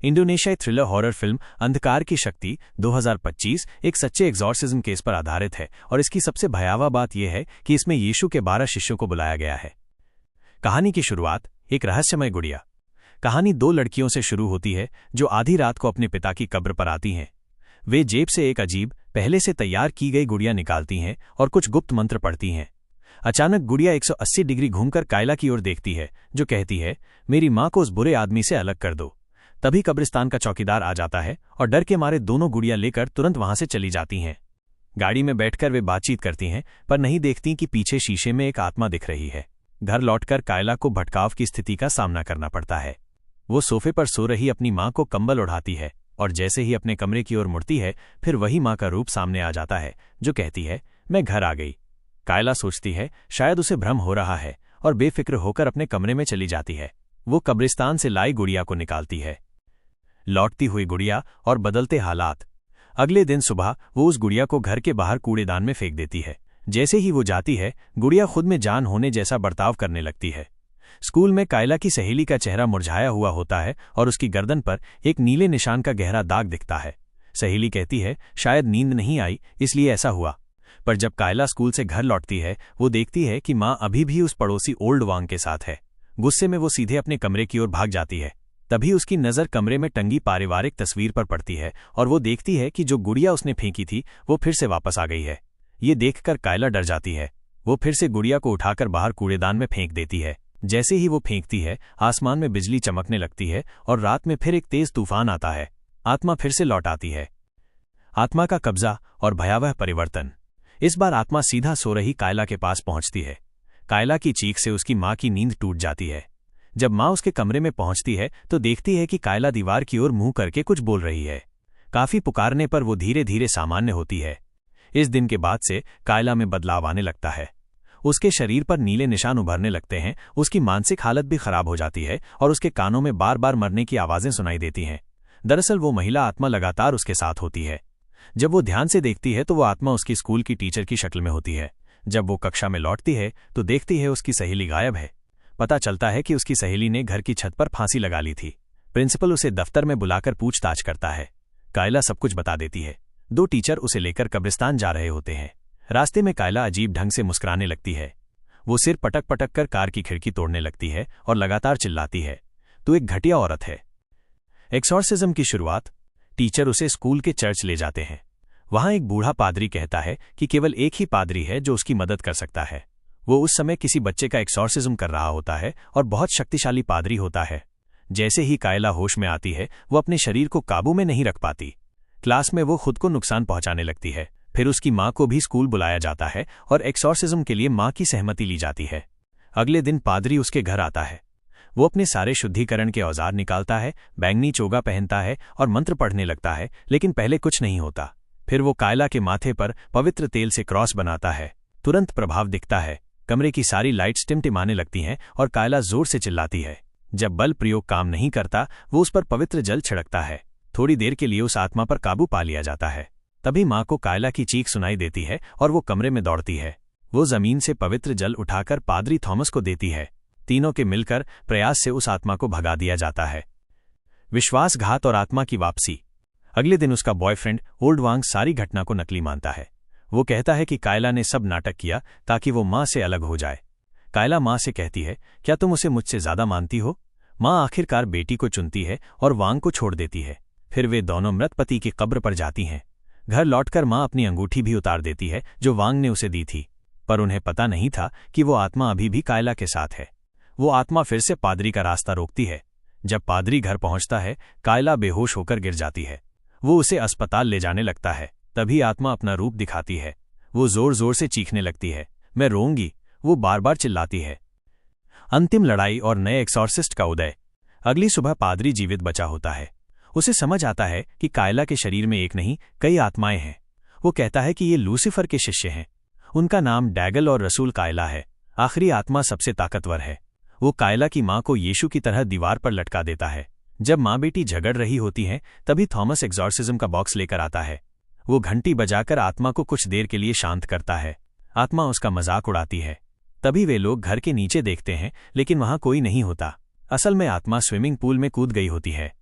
इंडोनेशियाई thriller horror film अंधकार की शक्ति 2025 एक सच्चे एग्जॉर्सिज्म केस पर आधारित है और इसकी सबसे भयावह बात यह है कि इसमें यीशु के 12 शिष्यों को बुलाया गया है। कहानी की शुरुआत एक रहस्यमय गुड़िया। कहानी 2 लड़कियों से शुरू होती है जो आधी रात को अपने पिता की कब्र पर आती हैं। वे जेब से एक अजीब, पहले से तैयार की गई गुड़िया निकालती हैं और कुछ गुप्त मंत्र पढ़ती हैं। अचानक गुड़िया 180 डिग्री घूमकर कायला की ओर देखती है, जो कहती है, मेरी माँ को उस बुरे आदमी से अलग कर दो। तभी कब्रिस्तान का चौकीदार आ जाता है और डर के मारे दोनों गुड़िया लेकर तुरंत वहां से चली जाती हैं। गाड़ी में बैठकर वे बातचीत करती हैं, पर नहीं देखती कि पीछे शीशे में एक आत्मा दिख रही है। घर लौटकर कायला को भटकाव की स्थिति का सामना करना पड़ता है। वो सोफे पर सो रही अपनी माँ को कंबल ओढ़ाती है और जैसे ही अपने कमरे की ओर मुड़ती है, फिर वही माँ का रूप सामने आ जाता है, जो कहती है, मैं घर आ गई। कायला सोचती है शायद उसे भ्रम हो रहा है और बेफिक्र होकर अपने कमरे में चली जाती है। वो कब्रिस्तान से लाई गुड़िया को निकालती है। लौटती हुई गुड़िया और बदलते हालात। अगले दिन सुबह वो उस गुड़िया को घर के बाहर कूड़ेदान में फेंक देती है। जैसे ही वो जाती है, गुड़िया खुद में जान होने जैसा बर्ताव करने लगती है। स्कूल में कायला की सहेली का चेहरा मुरझाया हुआ होता है और उसकी गर्दन पर एक नीले निशान का गहरा दाग दिखता है। सहेली कहती है शायद नींद नहीं आई इसलिए ऐसा हुआ। पर जब कायला स्कूल से घर लौटती है, वो देखती है कि माँ अभी भी उस पड़ोसी ओल्ड वांग के साथ है। गुस्से में वो सीधे अपने कमरे की ओर भाग जाती है। तभी उसकी नज़र कमरे में टंगी पारिवारिक तस्वीर पर पड़ती है और वो देखती है कि जो गुड़िया उसने फेंकी थी वो फिर से वापस आ गई है। ये देखकर कायला डर जाती है। वो फिर से गुड़िया को उठाकर बाहर कूड़ेदान में फेंक देती है। जैसे ही वो फेंकती है, आसमान में बिजली चमकने लगती है और रात में फिर एक तेज तूफान आता है। आत्मा फिर से लौट आती है। आत्मा का कब्जा और भयावह परिवर्तन। इस बार आत्मा सीधा सो रही कायला के पास पहुंचती है। कायला की चीख से उसकी माँ की नींद टूट जाती है। जब माँ उसके कमरे में पहुंचती है तो देखती है कि कायला दीवार की ओर मुंह करके कुछ बोल रही है। काफी पुकारने पर वो धीरे धीरे सामान्य होती है। इस दिन के बाद से कायला में बदलाव आने लगता है। उसके शरीर पर नीले निशान उभरने लगते हैं। उसकी मानसिक हालत भी खराब हो जाती है और उसके कानों में बार बार मरने की आवाजें सुनाई देती हैं। दरअसल वो महिला आत्मा लगातार उसके साथ होती है। जब वो ध्यान से देखती है तो वो आत्मा उसकी स्कूल की टीचर की शक्ल में होती है। जब वो कक्षा में लौटती है तो देखती है उसकी सहेली गायब है। पता चलता है कि उसकी सहेली ने घर की छत पर फांसी लगा ली थी। प्रिंसिपल उसे दफ्तर में बुलाकर पूछताछ करता है। कायला सब कुछ बता देती है। 2 टीचर उसे लेकर कब्रिस्तान जा रहे होते हैं। रास्ते में कायला अजीब ढंग से मुस्कुराने लगती है। वो सिर पटक पटक कर कार की खिड़की तोड़ने लगती है और लगातार चिल्लाती है, तू एक घटिया औरत है। एक्सॉर्सिज्म की शुरुआत। टीचर उसे स्कूल के चर्च ले जाते हैं। वहां एक बूढ़ा पादरी कहता है कि केवल एक ही पादरी है जो उसकी मदद कर सकता है। वो उस समय किसी बच्चे का एक्सॉर्सिज्म कर रहा होता है और बहुत शक्तिशाली पादरी होता है। जैसे ही कायला होश में आती है, वो अपने शरीर को काबू में नहीं रख पाती। क्लास में वो खुद को नुकसान पहुंचाने लगती है। फिर उसकी माँ को भी स्कूल बुलाया जाता है और एक्सॉर्सिज्म के लिए माँ की सहमति ली जाती है। अगले दिन पादरी उसके घर आता है। वो अपने सारे शुद्धिकरण के औजार निकालता है, बैंगनी चोगा पहनता है और मंत्र पढ़ने लगता है, लेकिन पहले कुछ नहीं होता। फिर वो कायला के माथे पर पवित्र तेल से क्रॉस बनाता है। तुरंत प्रभाव दिखता है। कमरे की सारी लाइट्स टिमटिमाने लगती हैं और कायला जोर से चिल्लाती है। जब बल प्रयोग काम नहीं करता, वो उस पर पवित्र जल छिड़कता है। थोड़ी देर के लिए उस आत्मा पर काबू पा लिया जाता है। तभी माँ को कायला की चीख सुनाई देती है और वो कमरे में दौड़ती है। वो जमीन से पवित्र जल उठाकर पादरी थॉमस को देती है। तीनों के मिलकर प्रयास से उस आत्मा को भगा दिया जाता है। विश्वासघात और आत्मा की वापसी। अगले दिन उसका बॉयफ्रेंड ओल्ड वांग सारी घटना को नकली मानता है। वो कहता है कि कायला ने सब नाटक किया ताकि वो माँ से अलग हो जाए। कायला माँ से कहती है, क्या तुम उसे मुझसे ज्यादा मानती हो? माँ आखिरकार बेटी को चुनती है और वांग को छोड़ देती है। फिर वे दोनों मृत पति की कब्र पर जाती हैं। घर लौटकर माँ अपनी अंगूठी भी उतार देती है जो वांग ने उसे दी थी, पर उन्हें पता नहीं था कि वो आत्मा अभी भी कायला के साथ है। वो आत्मा फिर से पादरी का रास्ता रोकती है। जब पादरी घर पहुंचता है, कायला बेहोश होकर गिर जाती है। वो उसे अस्पताल ले जाने लगता है। तभी आत्मा अपना रूप दिखाती है। वो जोर जोर से चीखने लगती है, मैं रोऊंगी। वो बार बार चिल्लाती है। अंतिम लड़ाई और नए एक्सॉर्सिस्ट का उदय। अगली सुबह पादरी जीवित बचा होता है। उसे समझ आता है कि कायला के शरीर में एक नहीं कई आत्माएं हैं। वो कहता है कि ये लूसीफर के शिष्य हैं। उनका नाम डैगल और रसूल कायला है। आखिरी आत्मा सबसे ताकतवर है। वो कायला की माँ को यीशु की तरह दीवार पर लटका देता है। जब माँ बेटी झगड़ रही होती हैं, तभी थॉमस एक्सॉर्सिज्म का बॉक्स लेकर आता है। वो घंटी बजाकर आत्मा को कुछ देर के लिए शांत करता है। आत्मा उसका मजाक उड़ाती है। तभी वे लोग घर के नीचे देखते हैं, लेकिन वहां कोई नहीं होता। असल में आत्मा स्विमिंग पूल में कूद गई होती है।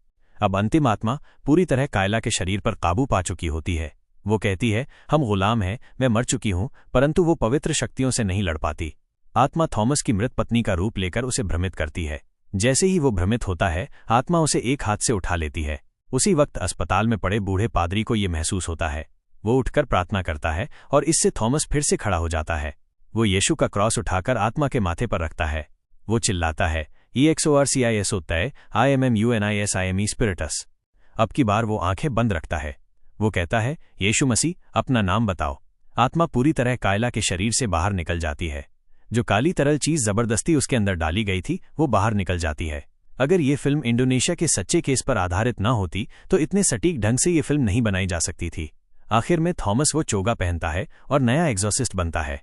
अब अंतिम आत्मा पूरी तरह कायला के शरीर पर काबू पा चुकी होती है। वो कहती है, हम गुलाम हैं, मैं मर चुकी हूं, परंतु वो पवित्र शक्तियों से नहीं लड़ पाती। आत्मा थॉमस की मृत पत्नी का रूप लेकर उसे भ्रमित करती है। जैसे ही वो भ्रमित होता है, आत्मा उसे एक हाथ से उठा लेती है। उसी वक्त अस्पताल में पड़े बूढ़े पादरी को ये महसूस होता है। वो उठकर प्रार्थना करता है और इससे थॉमस फिर से खड़ा हो जाता है। वो यीशु का क्रॉस उठाकर आत्मा के माथे पर रखता है। वो चिल्लाता है, EXORCISO तय IMMUNISIME स्पिरिटस। अब की बार वो आंखें बंद रखता है। वो कहता है, यीशु मसीह, अपना नाम बताओ। आत्मा पूरी तरह कायला के शरीर से बाहर निकल जाती है। जो काली तरल चीज जबरदस्ती उसके अंदर डाली गई थी, वो बाहर निकल जाती है। अगर ये फिल्म इंडोनेशिया के सच्चे केस पर आधारित न होती तो इतने सटीक ढंग से ये फिल्म नहीं बनाई जा सकती थी। आखिर में थॉमस वो चोगा पहनता है और नया एग्जॉर्सिस्ट बनता है।